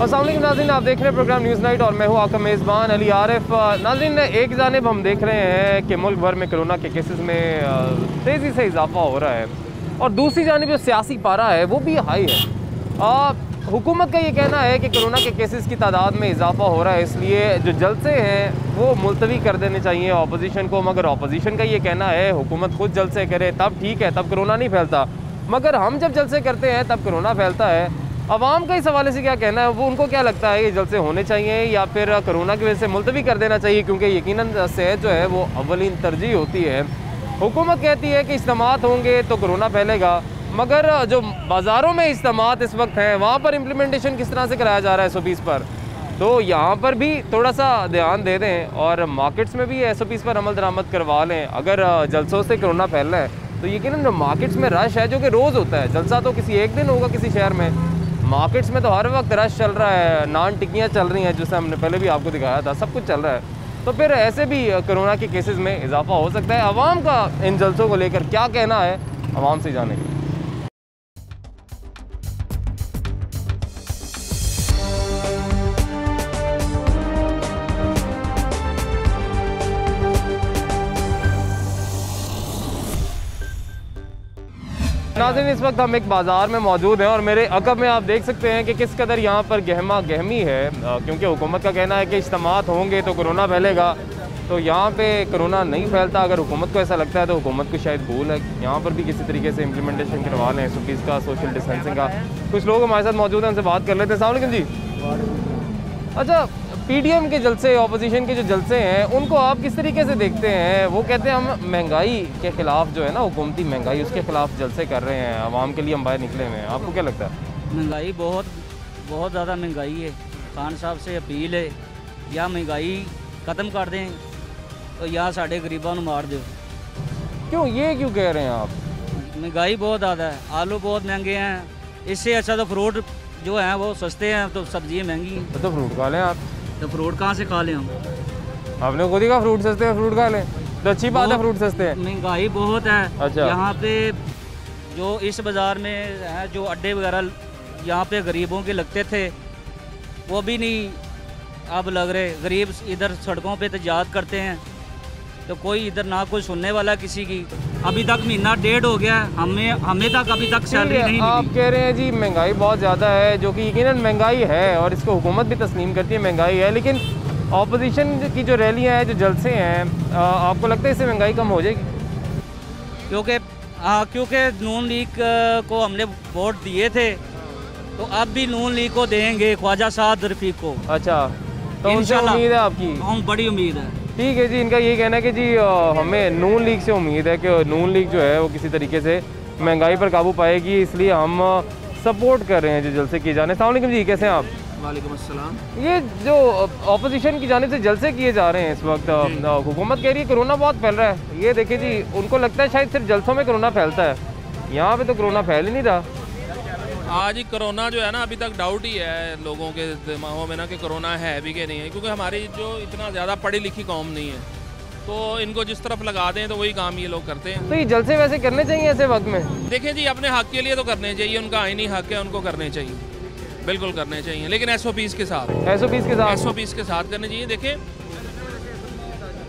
अस्सलाम वालेकुम नाज़रीन, आप देख रहे हैं प्रोग्राम न्यूज़ नाइट और मैं हूं आपका मेज़बान अली आरिफ। नाज़रीन, एक जानिब हम देख रहे हैं कि मुल्क भर में कोरोना के केसेस में तेज़ी से इजाफा हो रहा है और दूसरी जानिब जो सियासी पारा है वो भी हाई है। हुकूमत का ये कहना है कि कोरोना के केसेस की तादाद में इजाफा हो रहा है, इसलिए जो जलसे हैं वो मुलतवी कर देने चाहिए अपोजिशन को। मगर अपोजिशन का ये कहना है हुकूमत खुद जलसे करे तब ठीक है, तब कोरोना नहीं फैलता, मगर हम जब जलसे करते हैं तब कोरोना फैलता है। अवाम का इस हवाले से क्या कहना है, वो उनको क्या लगता है ये जलसे होने चाहिए या फिर कोरोना की वजह से मुलतवी कर देना चाहिए, क्योंकि यकीनन सेहत जो है वो अव्वलीन तरजीह होती है। हुकूमत कहती है कि इज्तिमात होंगे तो कोरोना फैलेगा, मगर जो बाज़ारों में इज्तिमात इस वक्त हैं वहाँ पर इम्प्लीमेंटेशन किस तरह से कराया जा रहा है SOPs पर, तो यहाँ पर भी थोड़ा सा ध्यान दे दें और मार्केट्स में भी SOPs पर अमल दरामद करवा लें। अगर जलसों से कोरोना फैलना है तो यकीनन जो मार्केट्स में रश है, जो कि रोज़ होता है, जलसा तो किसी एक दिन होगा किसी शहर में, मार्केट्स में तो हर वक्त रश चल रहा है, नान टिक्कियाँ चल रही हैं जैसे हमने पहले भी आपको दिखाया था, सब कुछ चल रहा है। तो फिर ऐसे भी कोरोना के केसेस में इजाफा हो सकता है। आवाम का इन जलसों को लेकर क्या कहना है, आवाम से जानेंगे। नाज़रीन, इस वक्त हम एक बाज़ार में मौजूद हैं और मेरे अक़ब में आप देख सकते हैं कि किस कदर यहाँ पर गहमा गहमी है, क्योंकि हुकूमत का कहना है कि इज्तिमात होंगे तो कोरोना फैलेगा, तो यहाँ पे कोरोना नहीं फैलता। अगर हुकूमत को ऐसा लगता है तो हुकूमत को शायद भूल है, यहाँ पर भी किसी तरीके से इम्प्लीमेंटेशन करवा लें SOPs का, सोशल डिस्टेंसिंग का। कुछ लोग हमारे साथ मौजूद हैं, उनसे बात कर लेते हैं। अस्सलाम वालेकुम जी। अच्छा, PDM के जलसे, अपोजिशन के जो जलसे हैं, उनको आप किस तरीके से देखते हैं? वो कहते हैं हम महंगाई के ख़िलाफ़ जो है ना, हुकूमती महंगाई, उसके ख़िलाफ़ जलसे कर रहे हैं, आवाम के लिए हम बाहर निकले हुए हैं। आपको क्या लगता है? महंगाई बहुत ज़्यादा महंगाई है। खान साहब से अपील है या महंगाई ख़त्म कर दें तो या साढ़े गरीबों को मार दो। क्यों, ये क्यों कह रहे हैं आप? महंगाई बहुत ज़्यादा है, आलू बहुत महंगे हैं, इससे अच्छा तो फ्रूट जो हैं वो सस्ते हैं, तो सब्जियाँ महंगी हैं। तो फ्रूट खा लें आप। तो फ्रूट कहाँ से खा लें हम? आपने खुद ही कहा फ्रूट सस्ते हैं, फ्रूट खा लें, तो अच्छी बात है, फ्रूट सस्ते हैं। महंगाई बहुत है। अच्छा। यहाँ पे जो इस बाज़ार में है, जो अड्डे वगैरह यहाँ पे गरीबों के लगते थे वो भी नहीं अब लग रहे। गरीब इधर सड़कों पे एहतजाज करते हैं तो कोई इधर ना कोई सुनने वाला किसी की। अभी तक महीना डेढ़ हो गया, हमें तक अभी तक सैलरी नहीं मिली। आप कह रहे हैं जी महंगाई बहुत ज़्यादा है, जो कि यकीनन महंगाई है और इसको हुकूमत भी तस्लीम करती है महंगाई है, लेकिन अपोजिशन की जो रैलियाँ हैं, जो जलसे हैं, आपको लगता है इससे महंगाई कम हो जाएगी? क्योंकि नून लीग को हमने वोट दिए थे, तो अब भी नून लीग को देंगे, ख्वाजा साद रफीक को। अच्छा, तो उनसे उम्मीद है आपकी? हम बड़ी उम्मीद है। ठीक है जी, इनका ये कहना है कि जी हमें नून लीग से उम्मीद है कि नून लीग जो है वो किसी तरीके से महंगाई पर काबू पाएगी, इसलिए हम सपोर्ट कर रहे हैं जो जलसे किए जाने। अस्सलाम वालेकुम जी, कैसे हैं आप? वालेकुम अस्सलाम। ये जो अपोजिशन की जानिब से जलसे किए जा रहे हैं इस वक्त, हुकूमत कह रही है कोरोना बहुत फैल रहा है, ये देखिए जी, उनको लगता है शायद सिर्फ जलसों में कोरोना फैलता है, यहाँ पे तो कोरोना फैल ही नहीं रहा। आज ही कोरोना जो है ना, अभी तक डाउट ही है लोगों के दिमागों में ना कि कोरोना है भी कि नहीं है, क्योंकि हमारी जो इतना ज़्यादा पढ़ी लिखी कौम नहीं है, तो इनको जिस तरफ लगा दें तो वही काम ये लोग करते हैं। तो ये जलसे वैसे करने चाहिए ऐसे वक्त में? देखिए जी, अपने हक के लिए तो करने चाहिए, उनका आईनी हक है, उनको करने चाहिए, बिल्कुल करने चाहिए, लेकिन SOPs के साथ SOPs के साथ करने चाहिए। देखिए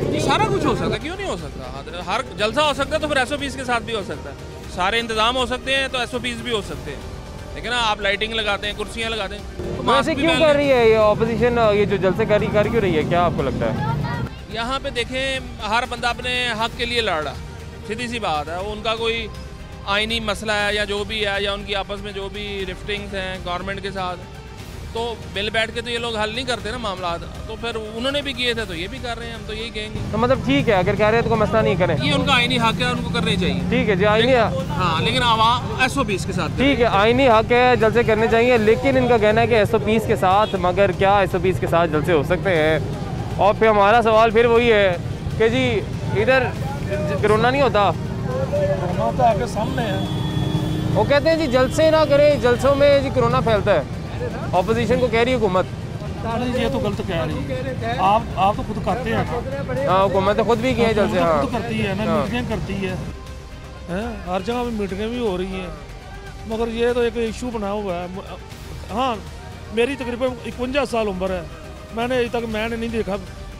जी, सारा कुछ हो सकता है, क्यों नहीं हो सकता? हर जलसा हो सकता है तो फिर SOPs के साथ भी हो सकता है, सारे इंतजाम हो सकते हैं तो SOPs भी हो सकते हैं, लेकिन आप लाइटिंग लगाते हैं, कुर्सियाँ लगाते हैं, तो वैसे क्यों कर रही है ये ऑपोजिशन, ये जो जलसे कर क्यों रही है, क्या आपको लगता है? यहाँ पे देखें, हर बंदा अपने हक के लिए लड़ रहा, सीधी सी बात है। वो उनका कोई आईनी मसला है या जो भी है, या उनकी आपस में जो भी रिफ्टिंग्स हैं गवर्नमेंट के साथ, तो मिल बैठ के तो ये लोग हल नहीं करते ना मामला, तो फिर उन्होंने भी किए थे तो ये भी कर रहे हैं, हम तो यही कहेंगे। तो मतलब ठीक है, अगर कह रहे हैं तो कोई मसला नहीं करें, ये उनका आईनी हक है, उनको करने चाहिए। ठीक है जी, आईनी, हाँ, लेकिन SOPs के साथ ठीक है, आईनी हक है, जलसे करने चाहिए, लेकिन इनका कहना है कि SOPs के साथ, मगर क्या SOPs के साथ जलसे हो सकते हैं? और फिर हमारा सवाल फिर वही है कि जी इधर कोरोना नहीं होता, कोरोना तो आगे सामने है। वो कहते हैं जी जलसे ना करें, जलसों में जी कोरोना फैलता है, अपोजिशन को कह रही है हुकूमत। ये तो गलत कह रही है, आप तो खुद करते हैं ना। हाँ, हुकूमत तो खुद भी की है जलसे, हाँ खुद करती है ना, मीटिंग करती है, हर जगह पे मीटिंगें भी हो रही हैं, मगर ये तो एक इशू बना हुआ है। हाँ, मेरी तकरीबन 51 साल उम्र है, मैंने अभी तक मैंने नहीं देखा,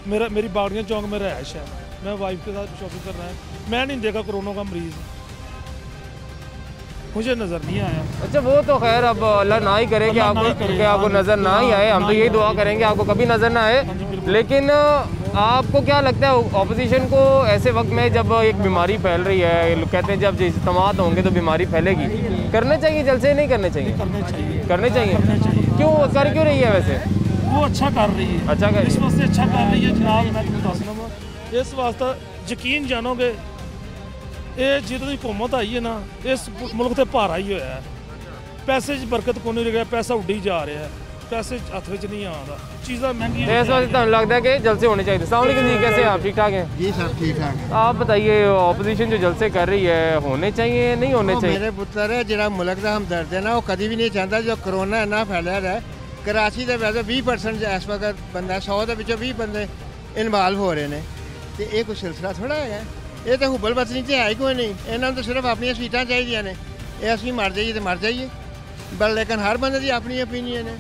मेरी बागड़ियाँ चौक में रहायश है, मैं वाइफ के साथ शॉपिंग कर रहा है, मैं नहीं देखा कोरोना का मरीज़, मुझे नज़र नहीं आया। अच्छा वो तो खैर अब अल्लाह ना ही करे कि आपको नज़र ना ही आए, हम तो यही दुआ करेंगे आपको कभी नज़र ना आए। लेकिन आपको क्या लगता है ऑपोजिशन को ऐसे वक्त में जब एक बीमारी फैल रही है, लोग कहते हैं जब इज्तिमात होंगे तो बीमारी फैलेगी, करने चाहिए जलसे नहीं करने चाहिए? करने चाहिए। क्यों कर क्यों रही है वैसे? वो अच्छा कर रही है, अच्छा कर इस वास्ते अच्छा कर रही है जनाब, मैं तुम दसना इस वास्ते यकीन जानोगे ये जितनी हुकूमत आई है ना इस मुल्क से भारा ही होया है, पैसे बरकत को नहीं रहा, पैसा उड्डी जा रहा है, पैसे हथ में नहीं आता, चीज़ा महंगी। इस वक्त तो लगता है कि जलसे होने चाहिए। अस्सलाम वालेकुम जी, कैसे हैं आप? ठीक ठाक हैं जी सब ठीक ठाक। आप बताइए ऑपोजिशन जो जलसे कर रही है होने चाहिए नहीं होने चाहिए? मेरे पुत्र है जो मुल्क का हमदर्द है ना, वो कभी भी नहीं चाहता जो कोरोना ना फैलिया रहा। कराची के वैसे 20% इस वक्त बंदा 100 के 20 बंदे इन्वाल्व हो रहे हैं, तो ये कोई सिलसिला थोड़ा है, ये तो हुबल बसनी तो है ही कोई नहीं, इन्होंने तो सिर्फ अपनी सीटां चाहिए ने, ये असं मर जाइए तो मर जाइए, पर लेकिन हर बंदे की अपनी ओपीनियन है।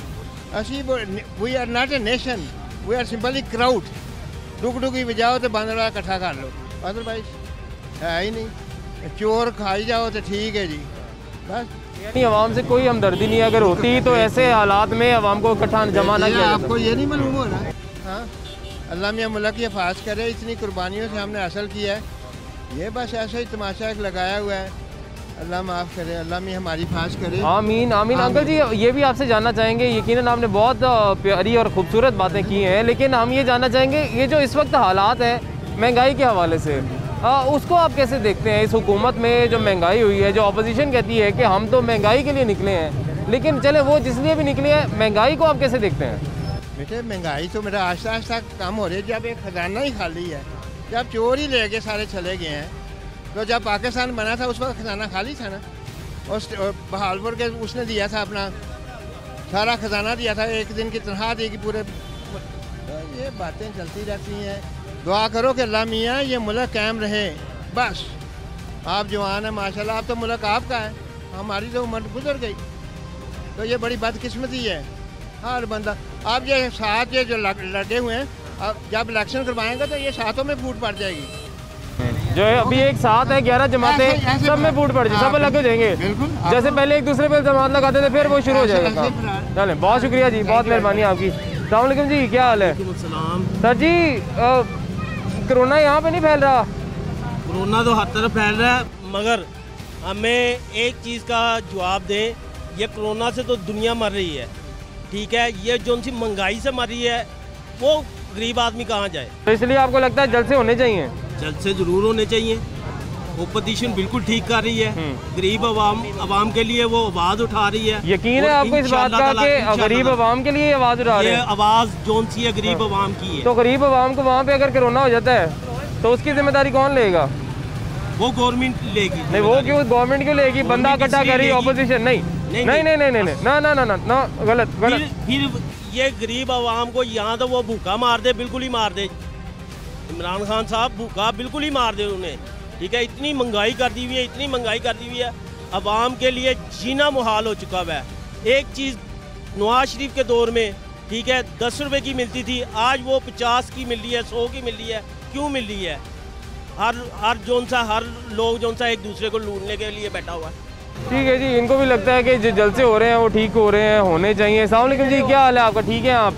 As we are not a nation, we are simply crowd, डुक डुकी बजाओ तो बंद वाला इकट्ठा कर लो, अदरवाइज है ही नहीं, चोर खाई जाओ तो ठीक है जी बस। यानी आवाम से कोई हमदर्दी नहीं, अगर होती तो ऐसे हालात में आवाम को इकट्ठा जमा ना किया। आपको ये नहीं मालूम हो रहा? हाँ, अल्लाह मियाँ मुल्क की हिफाजत करे, इतनी कुर्बानियों से हमने हासिल किया है, ये बस ऐसा ही तमाशा एक लगाया हुआ है, अल्लाह माफ़ करे, अल्लाह मियाँ हमारी हिफाजत करे। आमीन आमीन। अंकल जी ये भी आपसे जानना चाहेंगे, यकीनन आपने बहुत प्यारी और ख़ूबसूरत बातें की हैं, लेकिन हम ये जानना चाहेंगे ये जो इस वक्त हालात है महंगाई के हवाले से, उसको आप कैसे देखते हैं? इस हुकूमत में जो महंगाई हुई है, जो अपोजिशन कहती है कि हम तो महंगाई के लिए निकले हैं, लेकिन चले वो जिस लिए भी निकले हैं, महंगाई को आप कैसे देखते हैं? बेटे महंगाई तो मेरा आस्ता आस्ता कम हो रही है, जब एक खजाना ही खाली है, जब चोर ही ले गए सारे चले गए हैं, तो जब पाकिस्तान बना था उस वक्त खजाना खाली था ना, उस बहालपुर के उसने दिया था अपना सारा खजाना दिया था, एक दिन की तनख्वाह देगी पूरे। ये बातें चलती रहती हैं, दुआ करो कि अल्लाह मियाँ ये मुल्क कायम रहे बस। आप जवान हैं माशाल्लाह, अब तो मुल्क आपका है, हमारी तो उम्र गुजर गई, तो ये बड़ी बदकिस्मती है। हर बंदा आप ये साथ ये जो लगे हुए हैं, अब जब इलेक्शन करवाएंगे तो ये सातों में फूट पड़ जाएगी। जो है अभी एक साथ है 11 जमातें, सब में फूट पड़ जाए, सब अलग हो जाएंगे। जैसे पहले एक दूसरे पे जमात लगाते थे, फिर वो शुरू हो जाएगा। चले बहुत शुक्रिया जी, बहुत मेहरबानी आपकी। अस्सलाम वालेकुम जी, क्या हाल है? सर जी कोरोना यहाँ पे नहीं फैल रहा? कोरोना तो हर तरफ फैल रहा है, मगर हमें एक चीज़ का जवाब दें, ये कोरोना से तो दुनिया मर रही है, ठीक है, ये जो उनकी महंगाई से मर रही है वो गरीब आदमी कहाँ जाए? तो इसलिए आपको लगता है जलसे होने चाहिए? जलसे ज़रूर होने चाहिए, ओपोजिशन बिल्कुल ठीक कर रही है, गरीब अवाम के लिए वो आवाज़ उठा रही है। यकीन है आपको इस बात का कि गरीब अवाम के लिए आवाज़ उठा रही है? आवाज़ जोन सी है गरीब अवाम की है। तो गरीब अवाम को वहाँ पे अगर कोरोना हो जाता है तो उसकी जिम्मेदारी कौन लेगा? वो गवर्नमेंट लेगी। नहीं, वो क्यों गवर्नमेंट क्यों लेगी? बंदा इकट्ठा करी ऑपोजिशन नहीं नहीं नहीं नहीं नहीं ना ना ना ना गलत गलत। फिर ये गरीब अवाम को यहाँ तो वो भूखा मार दे, बिल्कुल ही मार दे, इमरान खान साहब भूखा बिल्कुल ही मार दे उन्हें, ठीक है। इतनी महंगाई कर दी हुई है, इतनी महंगाई कर दी हुई है, अवाम के लिए जीना मुहाल हो चुका हुआ है। एक चीज़ नवाज शरीफ के दौर में, ठीक है, 10 रुपये की मिलती थी, आज वो 50 की मिल रही है, 100 की मिल रही है। क्यों मिल रही है? हर लोग जो एक दूसरे को लूटने के लिए बैठा हुआ है। ठीक है जी, इनको भी लगता है कि जो जलसे हो रहे हैं वो ठीक हो रहे हैं, होने चाहिए। अस्सलाम वालेकुम जी, क्या हाल है आपका? ठीक है आप?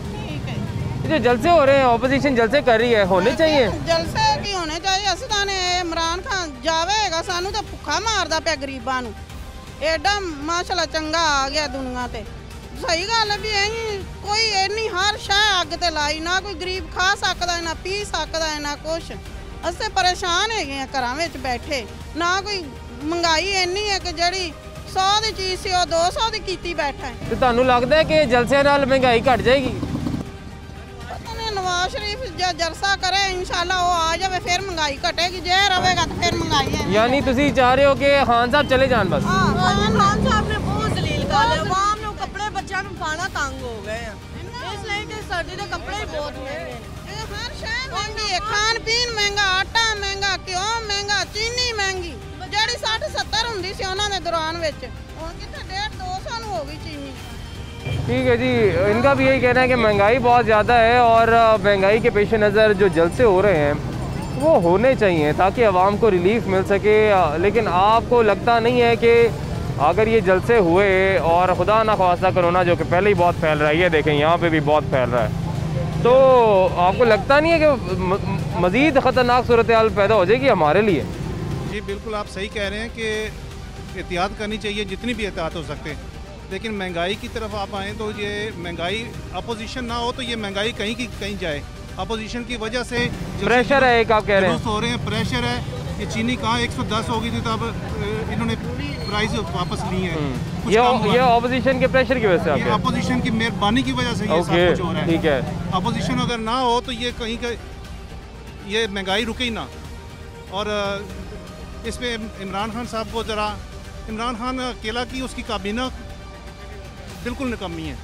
जो जलसे हो रहे हैं, ऑपोजिशन जलसे कर रही है, होने चाहिए? जलसे की होने चाहिए। असं तो इमरान खान जावेगा, सानू तो भुखा मारदा पे गरीबां नू, एडा माशाल्लाह चंगा आ गया दुनिया ते। सही गल है भी कोई इन्नी हर शह अग ते लाई, ना कोई गरीब खा सकता है, ना पी सकता है, ना कुछ। असें परेशान है घरां विच बैठे, ना कोई महंगाई इन्नी है कि जिहड़ी 100 की चीज़ सी 200 की कीती बैठा है। तो तुहानू लगदा है कि जलसे नाल महंगाई घट जाएगी? पता नहीं, नवाज शरीफ जो जलसा करे इंशाल्लाह वो आ जाए, फिर महंगाई घटेगी, जे रहेगा तो फिर महंगाई है। यानी तुसी चाह रहे हो कि खान साहब चले जान बस? खान साहब ने बहुत जलील कर लिया, आवाम ने कपड़े बच्चों को पाना तंग हो गए हैं, इसलिए कि सर्दी के कपड़े ही बहुत महंगे, हर शय महंगी है, खान पीन महंगा, आटा महंगा, घ्यो महंगा, चीनी महंगी, ਜਿਹੜੀ 60-70 ਹੁੰਦੀ ਸੀ ਉਹਨਾਂ ਦੇ ਦੌਰਾਨ ਵਿੱਚ, ਹੁਣ ਕਿੱਥੇ 150-200 ਨੂੰ ਹੋ ਗਈ ਚੀਨੀ। ठीक है जी, इनका भी यही कहना है कि महंगाई बहुत ज़्यादा है और महंगाई के पेश नज़र जो जलसे हो रहे हैं वो होने चाहिए ताकि आवाम को रिलीफ मिल सके। लेकिन आपको लगता नहीं है कि अगर ये जलसे हुए और खुदा ना ख्वास्ता कोरोना जो कि पहले ही बहुत फैल रहा है, ये देखें यहाँ पे भी बहुत फैल रहा है, तो आपको लगता नहीं है कि मज़ीद ख़तरनाक सूरत हाल पैदा हो जाएगी हमारे लिए? जी बिल्कुल, आप सही कह रहे हैं कि एहतियात करनी चाहिए, जितनी भी एहतियात हो सकते हैं। लेकिन महंगाई की तरफ आप आएँ तो ये महंगाई अपोजिशन ना हो तो ये महंगाई कहीं की कहीं जाए। अपोजिशन की वजह से प्रेशर है, एक आप कह रहे हैं हो रहे हैं, प्रेशर है। ये चीनी कहाँ 110 हो गई थी, तब इन्होंने प्राइस वापस ली है। ये अपोजिशन के प्रेशर की वजह से, अपोजिशन की मेहरबानी की वजह से ये सब कुछ हो रहा है। ठीक है, अपोजिशन अगर ना हो तो ये कहीं का ये महंगाई रुके ही ना। और इस पर इमरान खान साहब को ज़रा, इमरान खान अकेला की उसकी काबीना बिल्कुल निकम्मी है।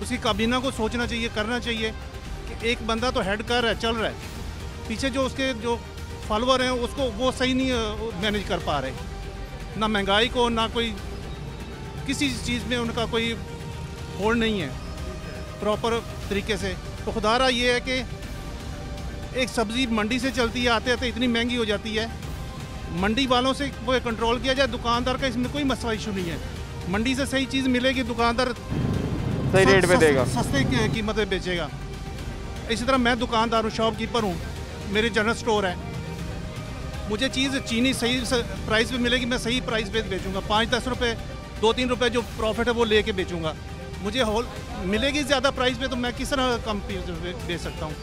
उसकी काबीना को सोचना चाहिए, करना चाहिए कि एक बंदा तो हेड कर रहा है, चल रहा है, पीछे जो उसके जो फॉलोअर हैं उसको वो सही नहीं मैनेज कर पा रहे, ना महंगाई को, ना कोई किसी चीज़ में उनका कोई होल्ड नहीं है प्रॉपर तरीके से। तो खुदारा ये है कि एक सब्ज़ी मंडी से चलती है, आते आते इतनी महंगी हो जाती है, मंडी वालों से वो कंट्रोल किया जाए। दुकानदार का इसमें कोई मसला इशू नहीं है, मंडी से सही चीज़ मिलेगी, दुकानदार सही रेट पे देगा, सस्ते कीमत पे बेचेगा। इसी तरह मैं दुकानदार हूँ, शॉपकीपर हूँ, मेरे जनरल स्टोर है, मुझे चीज़ चीनी सही प्राइस पे मिलेगी, मैं सही प्राइस पे बेचूंगा। 5-10 रुपये, 2-3 रुपये जो प्रॉफिट है वो लेके बेचूंगा। मुझे होल मिलेगी ज़्यादा प्राइस पे तो मैं किस तरह कम बेच सकता हूँ।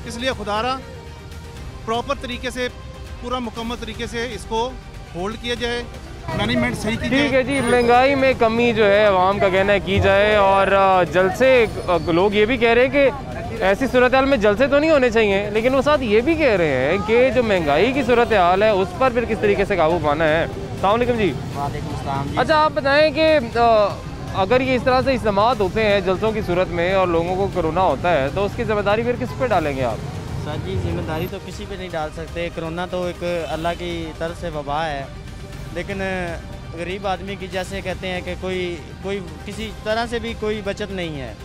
इसलिए खुदारा प्रॉपर तरीके से, पूरा मुकम्मल तरीके से इसको होल्ड किया जाए, मैनेजमेंट सही की जाए। ठीक है जी, महंगाई में कमी जो है आवाम का कहना है की जाए। और जलसे, लोग ये भी कह रहे हैं कि ऐसी सूरत हाल में जलसे तो नहीं होने चाहिए, लेकिन वो साथ ये भी कह रहे हैं कि जो महंगाई की सूरत हाल है उस पर फिर किस तरीके से काबू पाना है। अस्सलाम वालेकुम जी। वालेकुम सलाम जी। अच्छा, आप बताएं कि अगर ये इस तरह से इस्तेमाल होते हैं जलसों की सूरत में और लोगों को कोरोना होता है तो उसकी ज़िम्मेदारी फिर किस पे डालेंगे आप? सर जी, जिम्मेदारी तो किसी पे नहीं डाल सकते। कोरोना तो एक अल्लाह की तरफ से वबा है, लेकिन गरीब आदमी की जैसे कहते हैं कि कोई किसी तरह से भी कोई बचत नहीं है।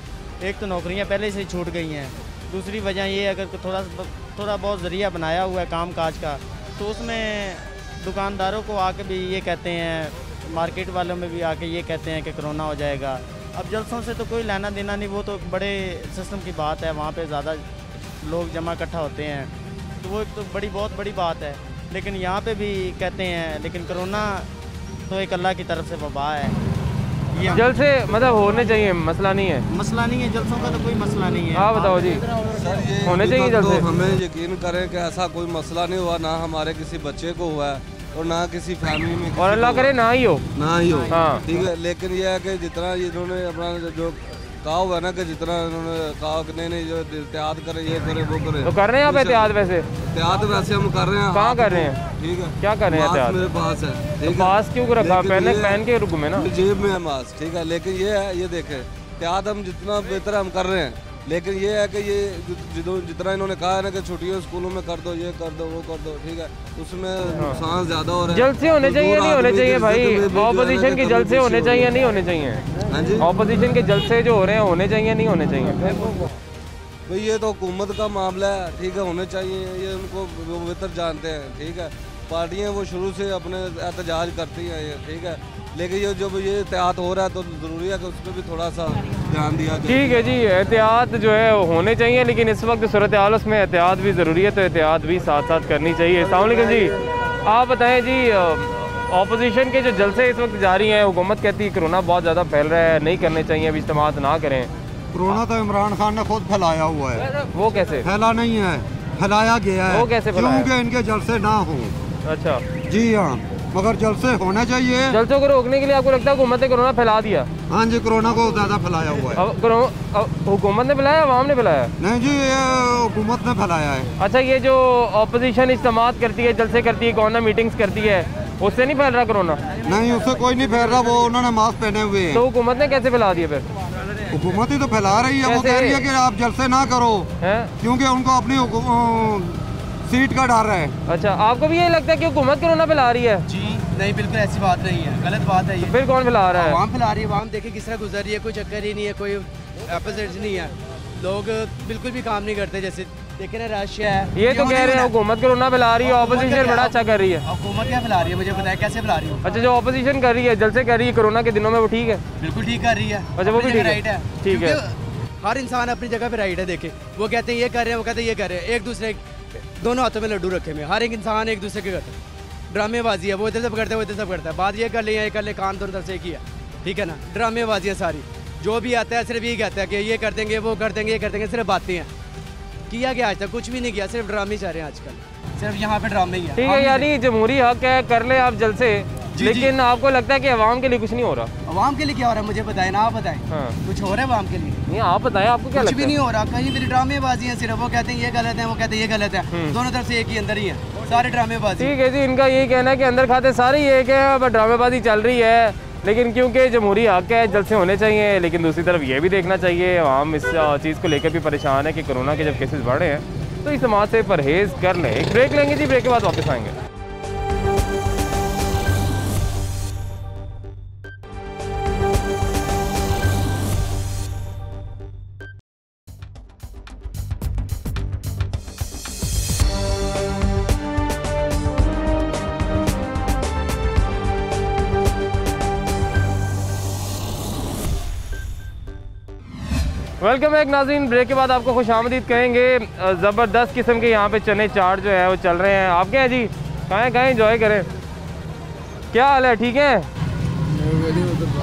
एक तो नौकरियां पहले से छूट गई हैं, दूसरी वजह ये अगर थोड़ा बहुत ज़रिया बनाया हुआ है काम काज का, तो उसमें दुकानदारों को आके भी ये कहते हैं, मार्केट वालों में भी आके ये कहते हैं कि कोरोना हो जाएगा। अब जलसों से तो कोई लेना देना नहीं, वो तो बड़े सिस्टम की बात है, वहाँ पे ज़्यादा लोग जमा इकट्ठा होते हैं, तो वो एक तो बहुत बड़ी बात है। लेकिन यहाँ पे भी कहते हैं, लेकिन कोरोना तो एक अल्लाह की तरफ से वबा है। जलसे मतलब होने चाहिए, मसला नहीं है, मसला नहीं है, जलसों का तो कोई मसला नहीं है। हाँ बताओ जी। सर ये होने चाहिए जलसे। तो हमें यकीन करें कि ऐसा कोई मसला नहीं हुआ, ना हमारे किसी बच्चे को हुआ है और ना किसी फैमिली में, और अल्लाह करे ना ही हो, हाँ ठीक है। लेकिन यह है कि जितना इन्होंने अपना जो कहा हुआ है ना, कि जितना इन्होंने कहा कि नहीं जो एहतियात करें, ये करें वो करें, तो कर रहे हैं आप एहतियात? वैसे एहतियात वैसे हम कर रहे हैं। कहाँ कर रहे हैं? ठीक है, क्या कर रहे हैं एहतियात? मेरे पास है। तो पास क्यों रखा? पहन के रुक में ना, जेब में है मास्क, ठीक है। लेकिन ये है, ये देखें, एहतियात हम जितना बेहतर हम कर रहे हैं, लेकिन ये है कि ये जितना इन्होंने कहा है ना कि छुट्टियां स्कूलों में कर दो, ये कर दो, वो कर दो, ठीक है, उसमें नुकसान ज़्यादा हो रहा है। जलसे होने चाहिए नहीं होने चाहिए भाई? ऑपोजिशन के जलसे होने चाहिए नहीं होने चाहिए? हाँ जी, ऑपोजिशन के जलसे जो हो रहे हैं होने चाहिए नहीं होने चाहिए? भाई ये तो हुकूमत का मामला है, ठीक है, होने चाहिए, ये उनको बेहतर जानते हैं, ठीक है। पार्टियाँ वो शुरू से अपने एहतजाज करती हैं, ये ठीक है, लेकिन ये जब ये एहतियात हो रहा है तो ज़रूरी है कि उस पर भी थोड़ा सा ध्यान दिया जाए। ठीक है जी, एहतियात जो है होने चाहिए, लेकिन इस वक्त सूरत हाल उसमें एहतियात भी ज़रूरी है, तो एहतियात भी साथ साथ करनी चाहिए। अस्सलाम वालेकुम जी। आप बताएं जी, ऑपोजिशन के जो जलसे इस वक्त जारी हैं, हुकूमत कहती है कोरोना बहुत ज़्यादा फैल रहा है, नहीं करने चाहिए, अभी इज्तिमात ना करें। कोरोना तो इमरान खान ने खुद फैलाया हुआ है। वो कैसे? फैला नहीं है, फैलाया गया है। वो कैसे फैलाया? क्योंकि इनके जलसे ना हो। अच्छा जी हाँ, मगर जलसे होने चाहिए। जलसों को रोकने के लिए आपको लगता है हुकूमत ने कोरोना फैला दिया? हाँ जी, कोरोना को ज़्यादा फैलाया हुआ है। हुकूमत ने फैलाया, अवाम ने फैलाया? नहीं जी, ये हुकूमत ने फैलाया है। अच्छा, ये जो ऑपोजिशन इज्तिमात करती है, जलसे करती है, कौन मीटिंग्स करती है, उससे नहीं फैल रहा कोरोना? नहीं, उससे कोई नहीं फैल रहा, वो उन्होंने मास्क पहने हुए हैं। तो हुकूमत ने कैसे फैला दिया फिर? हुकूमत ही तो फैला रही है, वो कह रही है कि आप जलसे ना करो, क्योंकि उनको अपनी सीट का डर है। अच्छा, आपको भी यही लगता है कि हुकूमत कोरोना फैला रही है? जी नहीं, बिल्कुल ऐसी बात नहीं है, गलत बात है ये। फिर कौन फैला रहा है? आवाम फैला रही है। आवाम देखे किस तरह गुजर रही है, कोई चक्कर ही नहीं है, कोई अपोजिट नहीं है। लोग बिल्कुल भी काम नहीं करते, जैसे देखे ना रश है। ये तो कह रहे हैं हुकूमत कोरोना फैला रही है, ऑपोजिशन बड़ा अच्छा कर रही है। हुकूमत क्या फैला रही है, मुझे बताया कैसे फैला रही है? अच्छा, जो ऑपोजिशन कर रही है, जलसे कर रही है कोरोना के दिनों में, वो ठीक है? बिल्कुल ठीक कर रही है। अच्छा, वो भी ठीक राइट है। ठीक है, हर इंसान अपनी जगह पे राइट है। देखे वो कहते हैं ये कर रहे हैं, वो कहते हैं ये कर रहे हैं, एक दूसरे दोनों हाथों में लड्डू रखे हुए। हर एक इंसान एक दूसरे के करता है। ड्रामेबाजी है, वो इधर से पकड़ते हैं, वो इधर से पकड़ता है। बात ये कर ले, ये कर ले, कान दोनों तरफ से एक ही है, ठीक है ना। ड्रामेबाजी है सारी, जो भी आता है सिर्फ यही कहता है कि ये कर देंगे, वो कर देंगे, ये कर देंगे, सिर्फ बातें हैं। किया गया आज तक कुछ भी नहीं किया, सिर्फ ड्रामे चाह रहे हैं आजकल, सिर्फ यहाँ पे ड्रामे ही है। ठीक है, यानी जमहूरी हक है, कर ले आप जलसे, लेकिन आपको लगता है कि अवाम के लिए कुछ नहीं हो रहा? अवाम के लिए क्या हो रहा है मुझे बताएं ना, आप बताएं। हाँ। कुछ हो रहा है अवाम के लिए? नहीं, आप बताएं, आपको क्या लगता है? कुछ भी नहीं हो रहा, कहीं भी ड्रामेबाजी है सिर्फ। वो कहते हैं ये गलत है, वो कहते हैं ये गलत है, दोनों तरफ से एक ही अंदर ही है, सारे ड्रामेबाजी। ठीक है जी, इनका यही कहना है कि अंदर खाते सारे ये है, ड्रामेबाजी चल रही है, लेकिन क्योंकि जमहूरी हक है, जलसे होने चाहिए। लेकिन दूसरी तरफ ये भी देखना चाहिए, आवाम इस चीज़ को लेकर भी परेशान है कि कोरोना के जब केसेस बढ़ रहे हैं तो इस समाज से परहेज़ कर लें। एक ब्रेक लेंगे जी, ब्रेक के बाद वापस आएंगे। वेलकम बैक नाज़रीन, ब्रेक के बाद आपको खुशामदीद कहेंगे। ज़बरदस्त किस्म के यहाँ पे चने चाट जो है वो चल रहे हैं। आप क्या है जी, कहाँ एंजॉय करें? क्या हाल है, ठीक है?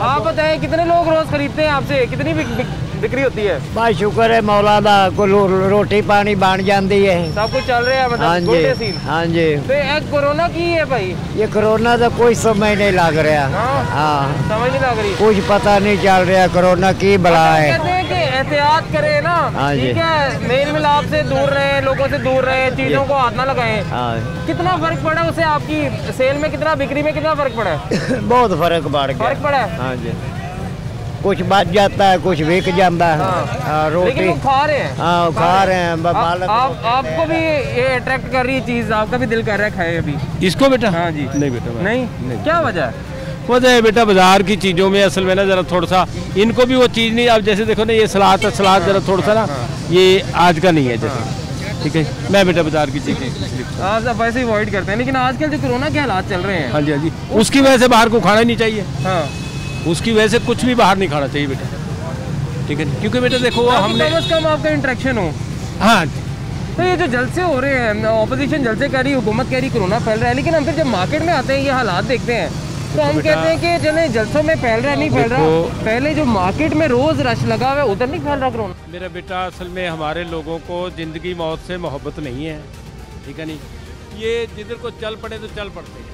आप बताएं कितने लोग रोज़ खरीदते हैं आपसे, कितनी बिक्री होती है? बस शुक्र है मौला दा, को रोटी पानी बन जाती है, सब कुछ चल रहा है मतलब? हाँ जी, हाँ जी। तो कोरोना की है भाई? ये कोरोना का कोई समझ नहीं लग रहा। हाँ, समझ नहीं लग रही, कुछ पता नहीं चल रहा कोरोना की बला है। कहते हैं कि एहतियात करें ना, ठीक है, मेल मिलाप से दूर रहें, लोगों से दूर रहें, चीज़ों को हाथ ना लगाएं। कितना फर्क पड़ा उससे, आपकी सेल में कितना, बिक्री में कितना फर्क पड़ा है? बहुत फर्क पड़ा है। हाँ जी, कुछ बच जाता है, कुछ बिक जाता है। रोटी लेकिन वो खा रहे हैं। हाँ, खा रहे हैं। आपको भी ये अट्रैक्ट कर रही है चीज़, आपका भी दिल कर रहा है खाए अभी इसको बेटा? हाँ जी। नहीं बेटा, नहीं। क्या वजह है? वजह है बेटा बाजार की चीज़ों में असल में ना ज़रा थोड़ा सा इनको भी वो चीज़ नहीं। अब जैसे देखो ना, ये सलाद है, सलाद ज़रा थोड़ा सा ना ये आज का नहीं है जैसे, ठीक है। मैं बेटा बाजार की चीज़ें आज आप वैसे ही अवॉइड करते हैं, लेकिन आजकल जो कोरोना के हालात चल रहे हैं, हाँ जी, हाँ जी, उसकी वजह से बाहर को खाना ही नहीं चाहिए। हाँ, उसकी वजह से कुछ भी बाहर नहीं खाना चाहिए बेटा, ठीक है। क्योंकि बेटा देखो हमने कम से कम आपका इंटरेक्शन हो। हाँ, तो ये जो जलसे हो रहे हैं, ऑपोजिशन जलसे कर रही, हुकूमत कह रही कोरोना फैल रहा है, लेकिन हम फिर जब मार्केट में आते हैं, ये हालात देखते हैं, तो हम कहते हैं कि जो जलसों में फैल रहा है, नहीं फैल रहा। पहले जो मार्केट में रोज रश लगा हुआ है, उधर नहीं फैल रहा कोरोना? मेरा बेटा असल में हमारे लोगों को ज़िंदगी मौत से मोहब्बत नहीं है, ठीक है नहीं। ये जिधर को चल पड़े तो चल पड़ते हैं,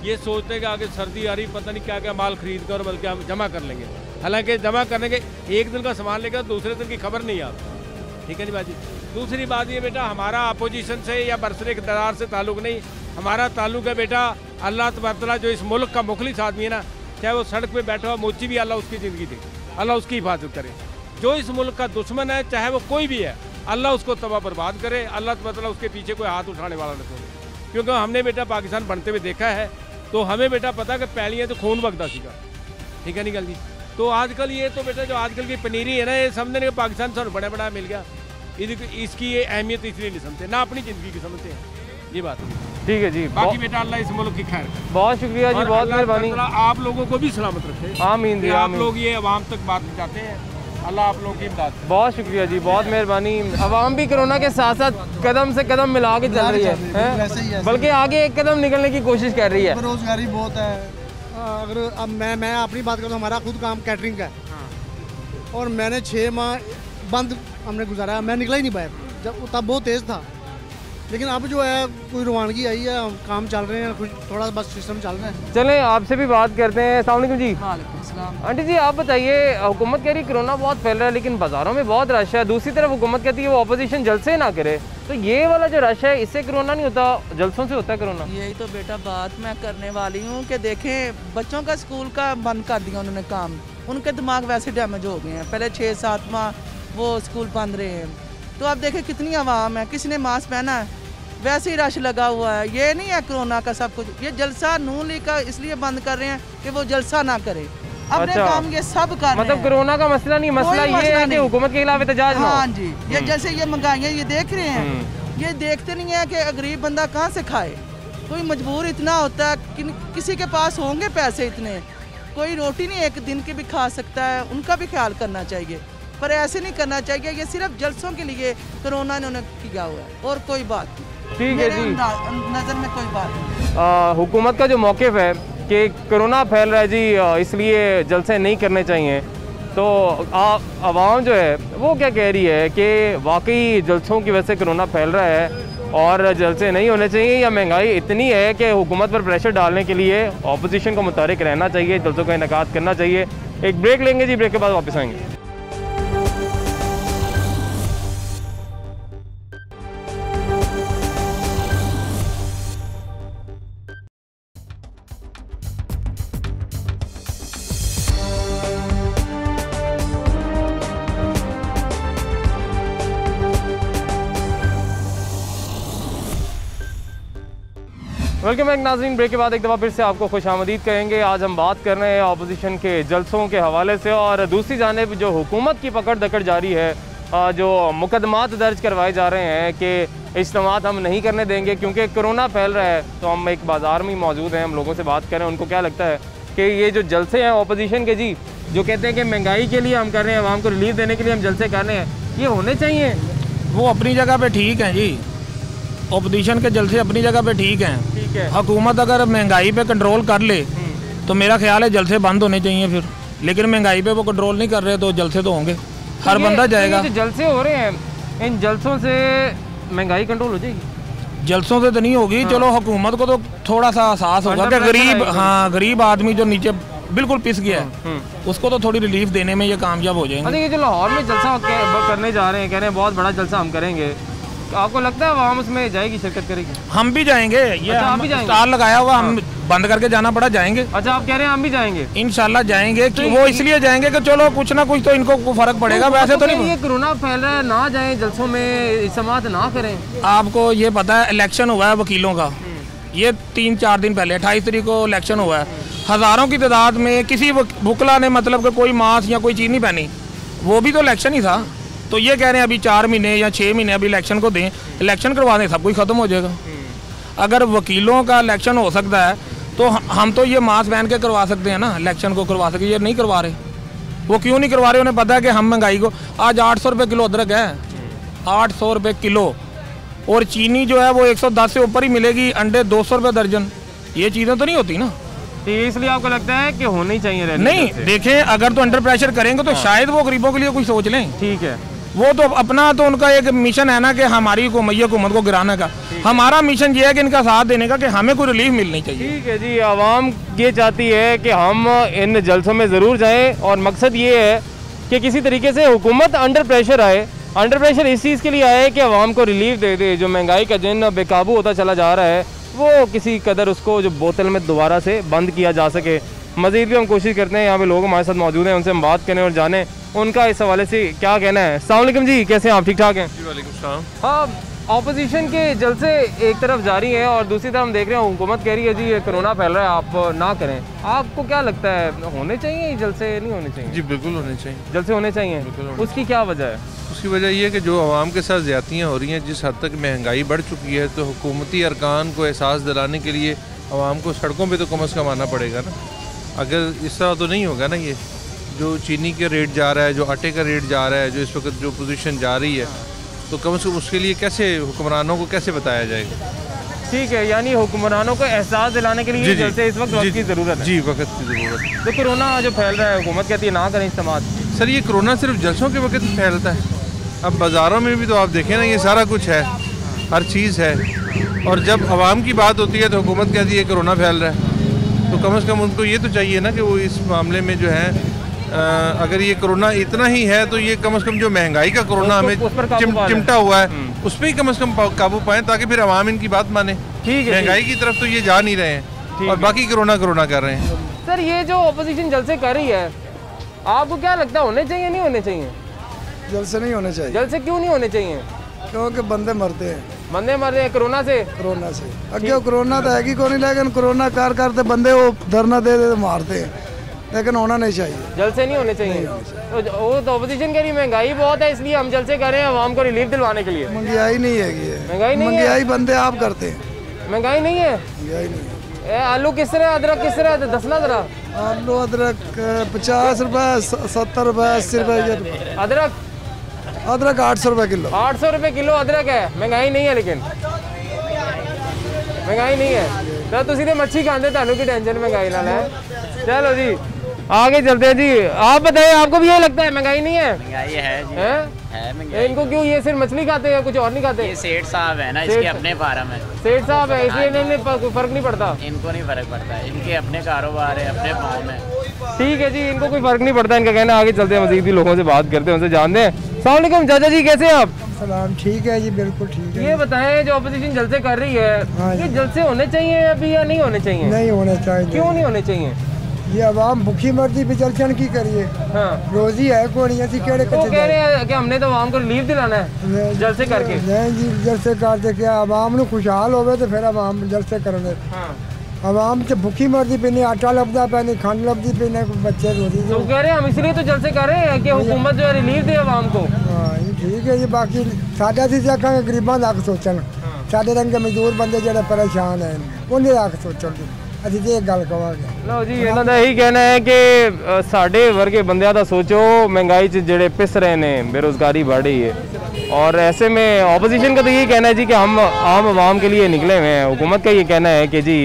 ये सोचते हैं कि आगे सर्दी आ रही, पता नहीं क्या क्या माल खरीद कर बल्कि हम जमा कर लेंगे। हालांकि जमा करने के एक दिन का सामान लेकर दूसरे दिन की खबर नहीं आती, ठीक है नहीं बाजी। दूसरी बात ये बेटा, हमारा अपोजिशन से या बरसरे इक़्तिदार से ताल्लुक़ नहीं, हमारा ताल्लुक़ है बेटा अल्लाह तबारक तआला जो इस मुल्क का मुखलिस आदमी है ना, चाहे वो सड़क पे बैठा हुआ मोची भी, अल्लाह उसकी ज़िंदगी दे, अल्लाह उसकी हिफाजत करे। जो इस मुल्क का दुश्मन है, चाहे वो कोई भी है, अल्लाह उसको तबाह बर्बाद करे, अल्लाह तबारक तआला उसके पीछे कोई हाथ उठाने वाला न छोड़े। क्योंकि हमने बेटा पाकिस्तान बनते हुए देखा है, तो हमें बेटा पता कि पैलियाँ तो खून वगदा सीगा, ठीक है नहीं गल जी। तो आजकल ये तो बेटा जो आजकल की पनीरी है ना, ये समझने के पाकिस्तान से बड़ा बड़ा मिल गया, इसकी ये अहमियत इसलिए नहीं समझते, ना अपनी ज़िंदगी की समझते हैं, ये बात है। ठीक है जी, बाकी बेटा अल्लाह इस मुल्क की खैर। बहुत शुक्रिया जी, बहुत मेहरबानी। आप लोगों को भी सलामत रखे, आमीन जी। आप लोग ये अवाम तक बात पहुंचाते हैं, अल्लाह आप लोगों की इमदाद। बहुत शुक्रिया जी, बहुत मेहरबानी। अवाम भी कोरोना के साथ साथ कदम से कदम मिला के चल रही है, बल्कि आगे एक कदम निकलने की कोशिश कर रही है। बेरोजगारी बहुत है। अगर अब मैं अपनी बात करूँ तो हमारा खुद काम कैटरिंग का है, और मैंने 6 माह बंद हमने गुजारा, मैं निकला ही नहीं बाहर, जब तब बहुत तेज़ था। लेकिन अब जो है कोई रवानगी आई है, काम चल रहे हैं, कुछ थोड़ा बस सिस्टम चल रहा है। चलें आपसे भी बात करते हैं। अस्सलाम वालेकुम जी। आंटी जी, आप बताइए, हुकूमत कह रही है कोरोना बहुत फैल रहा है, लेकिन बाज़ारों में बहुत रश है, दूसरी तरफ हुकूमत कहती है वो अपोजिशन जलसे ना करे, तो ये वाला जो रश है, इससे कोरोना नहीं होता, जलसों से होता है कोरोना? यही तो बेटा बात मैं करने वाली हूँ कि देखें, बच्चों का स्कूल का बंद कर दिया उन्होंने काम, उनके दिमाग वैसे डैमेज हो गए हैं। पहले 6-7 माह वो स्कूल बंद रहे हैं, तो आप देखें कितनी आवाम है, किसी ने मास्क पहना है, वैसे ही रश लगा हुआ है। ये नहीं है कोरोना का सब कुछ, ये जलसा नून लीग का इसलिए बंद कर रहे हैं कि वो जलसा ना करे। अपने काम ये सब कर रहे हैं। मतलब कोरोना का मसला नहीं, मसला ये है कि हुकूमत के खिलाफ एहतजाज ना हो। हाँ जी, ये जैसे ये महंगाइयाँ ये देख रहे हैं, ये देखते नहीं है कि गरीब बंदा कहाँ से खाए। कोई मजबूर इतना होता है कि किसी के पास होंगे पैसे इतने, कोई रोटी नहीं एक दिन की भी खा सकता है, उनका भी ख्याल करना चाहिए। पर ऐसे नहीं करना चाहिए, ये सिर्फ जलसों के लिए कोरोना इन्होंने किया हुआ है और कोई बात नहीं। ठीक है जी, नज़र में कोई बात नहीं। हुकूमत का जो मौक़िफ़ है कि कोरोना फैल रहा है जी, इसलिए जलसे नहीं करने चाहिए, तो आवाम जो है वो क्या कह रही है कि वाकई जलसों की वजह से कोरोना फैल रहा है और जलसे नहीं होने चाहिए, या महंगाई इतनी है कि हुकूमत पर प्रेशर डालने के लिए ऑपोजिशन को मुतारिक रहना चाहिए, जलसों का इनेकाद करना चाहिए। एक ब्रेक लेंगे जी, ब्रेक के बाद वापस आएंगे। वेलकम बैक नाज़रीन, ब्रेक के बाद एक दफ़ा फिर से आपको खुशामदीद कहेंगे। आज हम बात कर रहे हैं अपोजिशन के जलसों के हवाले से, और दूसरी जानिब जो हुकूमत की पकड़ दकड़ जारी है, जो मुकदमात दर्ज करवाए जा रहे हैं कि इज्तिमात हम नहीं करने देंगे क्योंकि कोरोना फैल रहा है। तो हम एक बाज़ार में मौजूद हैं, हम लोगों से बात करें उनको क्या लगता है कि ये जो जलसे हैं अपोजिशन के जी, जो कहते हैं कि महंगाई के लिए हम कर रहे हैं, आवाम को रिलीफ देने के लिए हम जलसे कर रहे हैं, ये होने चाहिए? वो अपनी जगह पर ठीक हैं जी, अपोजिशन के जलसे अपनी जगह पे ठीक हैं। हुकूमत अगर महंगाई पे कंट्रोल कर ले तो मेरा ख्याल है जलसे बंद होने चाहिए फिर, लेकिन महंगाई पे वो कंट्रोल नहीं कर रहे तो जलसे तो होंगे, हर बंदा जाएगा। जो जलसे हो रहे हैं, इन जलसों से महंगाई कंट्रोल हो जाएगी? जलसों से तो नहीं होगी। हाँ। चलो हुकूमत को तो थोड़ा सा एहसास होगा कि गरीब, हाँ गरीब आदमी जो नीचे बिल्कुल पिस गया है, उसको तो थोड़ी रिलीफ देने में ये कामयाब हो जाएंगे। ये जो लाहौर में जलसा करने जा रहे हैं, कह रहे हैं बहुत बड़ा जलसा हम करेंगे, आपको लगता है आवाम उसमें जाएगी, शिरकत करेगी? हम भी जाएंगे, ये अच्छा, हम भी जाएंगे? स्टार लगाया हुआ, हम बंद करके जाना पड़ा, जाएंगे। अच्छा, आप कह रहे हैं हम भी जाएंगे? इंशाल्लाह जाएंगे। तो वो इसलिए जाएंगे कि चलो कुछ ना कुछ तो इनको फर्क पड़ेगा, वैसे तो नहीं। ये कोरोना फैल रहा है, ना जाए जलसों में, इज्तिमात ना करें। आपको ये पता है इलेक्शन हुआ है वकीलों का, ये 3-4 दिन पहले 28 तारीख को इलेक्शन हुआ है। हज़ारों की तादाद में किसी वकला ने मतलब कोई मास्क या कोई चीज़ नहीं पहनी, वो भी तो इलेक्शन ही था। तो ये कह रहे हैं अभी 4 महीने या 6 महीने अभी इलेक्शन को दें, इलेक्शन करवा दें, सब कुछ ख़त्म हो जाएगा। अगर वकीलों का इलेक्शन हो सकता है तो हम तो ये मास्क पहन के करवा सकते हैं ना, इलेक्शन को करवा सकते। ये नहीं करवा रहे, वो क्यों नहीं करवा रहे? उन्हें पता है कि हम महंगाई को, आज 800 रुपये किलो अदरक है, 800 रुपये किलो, और चीनी जो है वो 110 से ऊपर ही मिलेगी, अंडे 200 रुपये दर्जन। ये चीज़ें तो नहीं होती ना, इसलिए आपको लगता है कि होनी चाहिए? नहीं, देखें अगर तो अंडर प्रेशर करेंगे तो शायद वो गरीबों के लिए कुछ सोच लें। ठीक है, वो तो अपना तो उनका एक मिशन है ना कि हमारी हुकूमत को गिराने का। हमारा मिशन ये है कि इनका साथ देने का, कि हमें कोई रिलीफ मिलनी चाहिए। ठीक है जी, आवाम ये चाहती है कि हम इन जलसों में ज़रूर जाएं, और मकसद ये है कि किसी तरीके से हुकूमत अंडर प्रेशर आए। अंडर प्रेशर इस चीज़ के लिए आए कि आवाम को रिलीफ दे दे। जो महंगाई का जिन बेकाबू होता चला जा रहा है, वो किसी कदर उसको जो बोतल में दोबारा से बंद किया जा सके। मज़ीद भी हम कोशिश करते हैं, यहाँ पे लोग हमारे साथ मौजूद हैं, उनसे हम बात करें और जानें उनका इस हवाले से क्या कहना है। अस्सलाम वालेकुम जी, कैसे हैं आप? ठीक ठाक हैं जी? वालेकुम सलाम। हाँ, ऑपोजिशन के जलसे एक तरफ जारी है और दूसरी तरफ हम देख रहे हैं हुकूमत कह रही है जी ये कोरोना फैल रहा है, आप ना करें। आपको क्या लगता है, होने चाहिए जलसे, नहीं होने चाहिए? जी बिल्कुल होने चाहिए, जलसे होने चाहिए। उसकी क्या वजह है? उसकी वजह ये है कि जो आवाम के साथ ज़्यादतियाँ हो रही हैं, जिस हद तक महंगाई बढ़ चुकी है, तो हुकूमती अरकान को एहसास दिलाने के लिए आवाम को सड़कों पे तो कम अज़ कम आना पड़ेगा ना। अगर इस तरह तो नहीं होगा ना। ये जो चीनी के रेट जा रहा है, जो आटे का रेट जा रहा है, जो इस वक्त जो पोजीशन जा रही है, तो कम से कम उसके लिए कैसे हुक्मरानों को कैसे बताया जाएगा? ठीक है, यानी हुक्मरानों को एहसास दिलाने के लिए जलसे इस वक्त की ज़रूरत है। जी, वक्त की ज़रूरत है। तो कोरोना जो फैल रहा है, हुकूमत कहती है ना करें इस्तेमाल। सर, ये कोरोना सिर्फ जलसों के वक्त ही फैलता है। अब बाज़ारों में भी तो आप देखें ना, ये सारा कुछ है, हर चीज़ है। और जब आवाम की बात होती है तो हुकूमत कहती है कोरोना फैल रहा है, तो कम से कम उनको ये तो चाहिए ना कि वो इस मामले में जो है, अगर ये कोरोना इतना ही है तो ये कम से कम जो महंगाई का कोरोना हमें चिमटा हुआ है, उस पर ही कम से कम काबू पाएँ, ताकि फिर आवाम इनकी बात माने। ठीक है, महंगाई की तरफ तो ये जा नहीं रहे हैं और बाकी कोरोना कर रहे हैं। सर, ये जो अपोजिशन जलसे कर रही है, आपको क्या लगता है, होने चाहिए नहीं होने चाहिए? जलसे नहीं होने चाहिए। जलसे क्यों नहीं होने चाहिए? क्योंकि बंदे मरते हैं। बंदे मर रहे हैं कोरोना से। अगे कोरोना तो हैगी को नहीं, लेकिन कोरोना करते बंदे वो धरना दे मारते हैं, लेकिन होना नहीं चाहिए, जलसे नहीं होने चाहिए। तो वो तो ऑपोजिशन कह रही महंगाई बहुत है इसलिए हम जलसे कर रहे हैं आवाम को रिलीफ दिलवाने के लिए। महंगाई नहीं है, महंगाई नहीं है, महंगाई बंदे आप करते हैं, महंगाई नहीं है। आलू किस तरह, अदरक किस तरह दसना जरा। आलू अदरक 50 रुपए, 70 रुपए, 80 रुपए। अदरक 800 रुपए किलो। 800 रुपए किलो अदरक है, महंगाई नहीं है, लेकिन महंगाई नहीं है। तो तुसी तो मच्छी खाते, थानू की टेंशन महंगाई नाल है। चलो जी आगे चलते हैं जी। आप बताइए, आपको भी ये लगता है महंगाई नहीं है? महंगाई है जी, है महंगाई। इनको क्यों, ये सिर्फ मछली खाते हैं, कुछ और नहीं खाते? ये सेठ साहब है ना, इसके अपने फार्म है। सेठ साहब है इसलिए इन्हें कोई फर्क नहीं पड़ता। इनको नहीं फर्क पड़ता, इनके अपने कारोबार है, अपने फार्म है। ठीक है जी, इनको कोई फर्क नहीं पड़ता इनका कहना। आगे चलते हैं, मजीद भी लोगों से बात करते हैं, उनसे जानते हैं। अस्सलाम वालेकुम चाचा जी, कैसे हैं आप? सलाम, ठीक है जी, बिल्कुल ठीक है। ये बताएं, जो ऑपोजिशन जलसे कर रही है, ये जलसे होने चाहिए अभी या नहीं होने चाहिए? नहीं होने चाहिए। क्यों नहीं होने चाहिए? ये आवाम भूखी मर्जी पे जलसन की करिए। हाँ। रोजी है को नहीं, ऐसी केड़े वो कह रहे हैं कि हमने तो आवाम को रिलीफ दिलाना है जलसे करके। नहीं जी, जलसे करते क्या आवाम ने खुशहाल होवे तो फिर आवाम जलसे करने। आवाम से भूखी मर्जी पे नहीं, आटा लबदा पे नहीं, खंड लबदी पे नहीं, बच्चे रोजी। तो कह रहे हैं हम इसलिए तो जलसे कर रहे हैं कि हुकूमत जो है रिलीफ दे आवाम को। ठीक है जी, बाकी साडा सी आखा गरीबां दा सोचन, साडे रंग मजदूर बंदे जेडे परेशान है उन्हें दा सोचन। ਅਸੀਂ ਤੇ ਇਹ ਗੱਲ ਕਵਾਂਗੇ। ਲਓ ਜੀ, ਇਹਨਾਂ ਦਾ ਇਹੀ ਕਹਿਣਾ ਹੈ ਕਿ ਸਾਡੇ ਵਰਗੇ ਬੰਦਿਆਂ ਦਾ ਸੋਚੋ, महंगाई च ਜਿਹੜੇ पिस रहे हैं, बेरोज़गारी बढ़ रही है। और ऐसे में ऑपोजिशन का तो यही कहना है जी कि हम आम आवाम के लिए निकले हुए हैं। हुकूमत का ये कहना है कि जी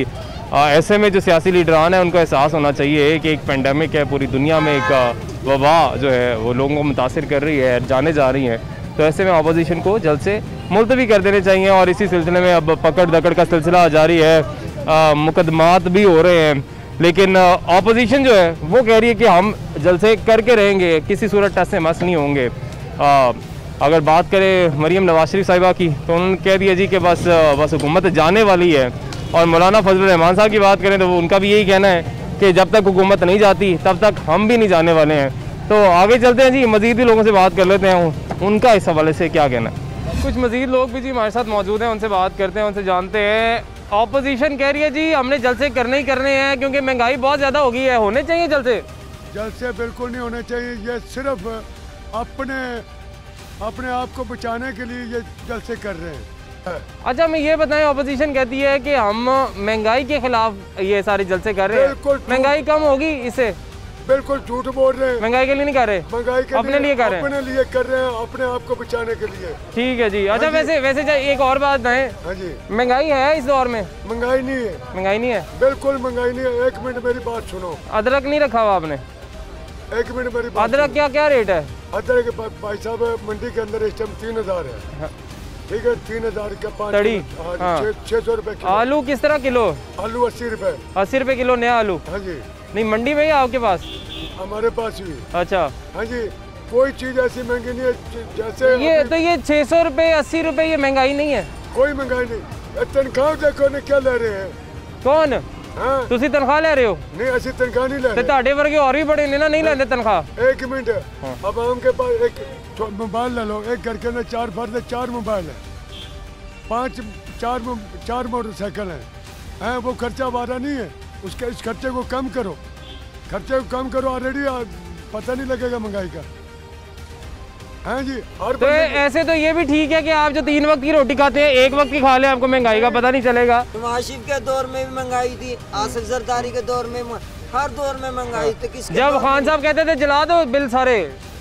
ऐसे में जो सियासी लीडरान है उनको एहसास होना चाहिए कि एक पेंडेमिक है, पूरी दुनिया में एक वबा जो है वो लोगों को मुतासिर कर रही है, जाने जा रही हैं। तो ऐसे में ऑपोजिशन को जल्द से मुलतवी कर देने चाहिए। और इसी सिलसिले में अब पकड़ दकड़ का सिलसिला जारी है, मुकदमात भी हो रहे हैं, लेकिन ऑपोजिशन जो है वो कह रही है कि हम जलसे करके रहेंगे, किसी सूरत टस से मस नहीं होंगे। अगर बात करें मरीम नवाज शरीफ साहिबा की, तो उन्होंने कह दिया जी कि बस हुकूमत जाने वाली है। और मौलाना फजलुर रहमान साहब की बात करें तो वो उनका भी यही कहना है कि जब तक हुकूमत नहीं जाती तब तक हम भी नहीं जाने वाले हैं। तो आगे चलते हैं जी, मज़ीद भी लोगों से बात कर लेते हैं, उनका इस हवाले से क्या कहना है। कुछ मज़ीद लोग भी जी हमारे साथ मौजूद हैं, उनसे बात करते हैं, उनसे जानते हैं। ऑपोजिशन कह रही है जी हमने जलसे करने ही करने हैं क्योंकि महंगाई बहुत ज़्यादा हो गई है, होने चाहिए जलसे? जलसे बिल्कुल नहीं होने चाहिए, ये सिर्फ अपने आप को बचाने के लिए ये जलसे कर रहे हैं। अच्छा, मैं ये बताएं, ऑपोजिशन कहती है कि हम महंगाई के खिलाफ ये सारे जलसे कर रहे हैं, महंगाई कम होगी इससे? बिल्कुल झूठ बोल रहे हैं। महंगाई के लिए नहीं कर रहे, महंगाई के अपने लिए कर रहे हैं, अपने लिए कर रहे हैं, अपने आप को बचाने के लिए। ठीक है जी। अच्छा, वैसे एक और बात है, हाँ जी, महंगाई है इस दौर में? महंगाई नहीं है, महंगाई नहीं है, बिल्कुल महंगाई नहीं है। एक मिनट मेरी बात सुनो। अदरक नहीं रखा हुआ आपने? एक मिनट मेरी बात। अदरक क्या रेट है? अदरक भाई साहब मंडी के अंदर इस टाइम 3000 है। ठीक है, 3000 का 5 600 रुपए किलो। आलू किस तरह किलो? आलू 80 रुपए। 80 रुपए किलो नया आलू? हाँ जी। नहीं, मंडी में ही आपके पास? हमारे पास भी। अच्छा। हाँ जी, कोई चीज ऐसी महंगी नहीं है जैसे ये तो ये 600 रुपए 80 रुपए ये महंगाई नहीं है? कोई महंगाई नहीं। तनख्वाह देखो ने क्या ले रहे हैं। कौन? हाँ, तुसी तनख्वाह ले रहे हो? नहीं, ऐसी तनख्वाह नहीं ले रहे। ਤੁਹਾਡੇ ਵਰਗੇ और भी बड़े ने ना नहीं लेते तनख्वाह। एक मिनट, अब उनके पास एक मोबाइल ले लो, एक घर के अंदर 4 फर्द है, 4 मोबाइल है, 4 मोटरसाइकिल है, वो खर्चा वारा नहीं है। उसके इस खर्चे को कम करो, खर्चे को कम करो, ऑलरेडी पता नहीं लगेगा महंगाई का। हाँ जी। और तो ऐसे तो ये भी ठीक है कि आप जो 3 वक्त की रोटी खाते हैं, 1 वक्त की खा लें, आपको महंगाई का पता नहीं चलेगा। नवाज शरीफ के दौर में भी महंगाई थी, आसिफ जरदारी के दौर में, हर दौर में महंगाई थी। जब खान साहब कहते थे जला दो बिल सारे,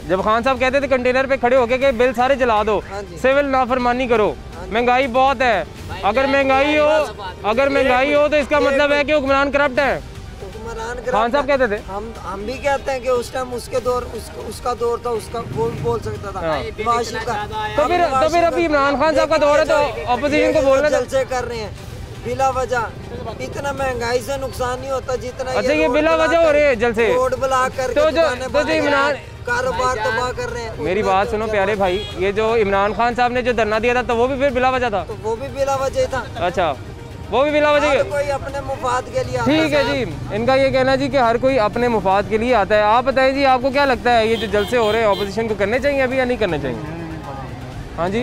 जब खान साहब कहते थे कंटेनर पे खड़े होके कि बिल सारे जला दो, सिविल नाफरमानी करो, महंगाई बहुत है। अगर महंगाई हो तो इसका मतलब है कि हुक्मरान करप्ट है। खान साहब कहते थे। हम भी कहते हैं कि उस टाइम उसके दौर उसका दौर था, उसका वो भी बोल सकता था। तो फिर अभी इमरान खान साहब का दौर है तो ऑपोजिशन को बोलना जलसे कर रहे हैं बिला वजह। इतना महंगाई से नुकसान नहीं होता जितना। अच्छा, ये बिला वजह हो रहे हैं जलसे? रोड ब्लॉक करके तो जो इमरान कारोबार तबाह कर रहे हैं। मेरी बात सुनो प्यारे भाई, ये जो इमरान खान साहब ने जो धरना दिया था तो वो भी फिर बिला वजह था? तो वो भी बिला वजह था। अच्छा, वो भी बिला वजह? कोई अपने मुफाद के लिए। ठीक है जी, इनका ये कहना जी कि हर कोई अपने मुफाद के लिए आता है। आप बताइए जी, आपको क्या लगता है ये जो जलसे हो रहे हैं ऑपोजिशन को करने चाहिए अभी या नहीं करने चाहिए? हाँ जी,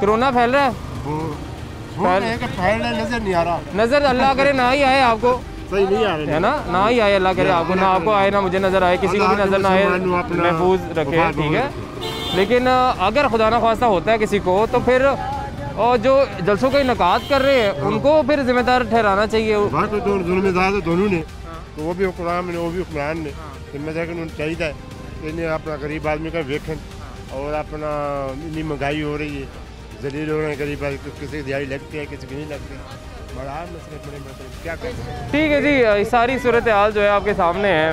कोरोना फैल रहा है, नजर नहीं आ रहा। नजर अल्लाह करे ना ही आए आपको, सही नहीं आ रहा है ना, ना ही आए अल्लाह करे आपको, ना आपको आए ना मुझे नजर आए, किसी को भी नजर ना आए, महफूज रखे, ठीक है। लेकिन अगर खुदा ना ख्वास्ता होता है किसी को तो फिर और जो जलसों का इनकाद कर रहे हैं उनको फिर जिम्मेदार ठहराना चाहिए। जिम्मेदार तो दोनों ने, तो वो भी हुक्मरान ने वो भी हुक्मरान ने जिम्मेदार चाहिए इन्हें अपना गरीब आदमी का वेखन और अपना इतनी महंगाई हो रही है, जलील हो रहे हैं गरीब आदमी, किसी की दिहाड़ी लगती है किसी की नहीं लगती, बड़ा क्या करें। ठीक है जी, सारी सूरत हाल जो है आपके सामने है।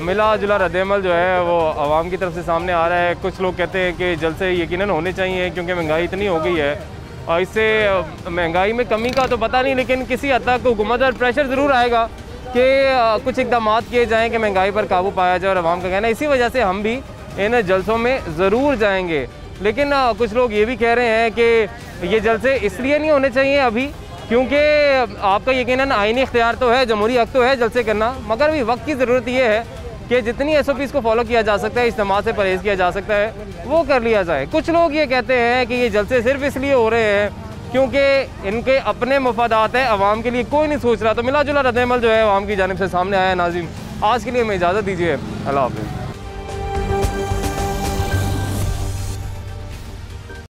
मिला जुला रद्दमल जो है वो आवाम की तरफ से सामने आ रहा है। कुछ लोग कहते हैं कि जलसे यकीनन होने चाहिए क्योंकि महंगाई इतनी हो गई है और इससे महंगाई में कमी का तो पता नहीं, लेकिन किसी हद तक हुकूमत पर प्रेशर ज़रूर आएगा कि कुछ इकदाम किए जाएँ कि महंगाई पर काबू पाया जाए। और आवाम का कहना है इसी वजह से हम भी इन जलसों में ज़रूर जाएंगे। लेकिन कुछ लोग ये भी कह रहे हैं कि ये जलसे इसलिए नहीं होने चाहिए अभी क्योंकि आपका यकीनन आईनी इख्तियार तो है, जमहूरी हक़ तो है जलसे करना, मगर भी वक्त की ज़रूरत ये है कि जितनी SOPs को फॉलो किया जा सकता है, इज्तिमा से परहेज़ किया जा सकता है, वो कर लिया जाए। कुछ लोग ये कहते हैं कि ये जलसे सिर्फ इसलिए हो रहे हैं क्योंकि इनके अपने मफादात है, आवाम के लिए कोई नहीं सोच रहा। तो मिला जुला रद्दमल जो है आवाम की जानिब से सामने आया है। नाज़रीन, आज के लिए हमें इजाज़त दीजिए, अल्लाह हाफ़िज़।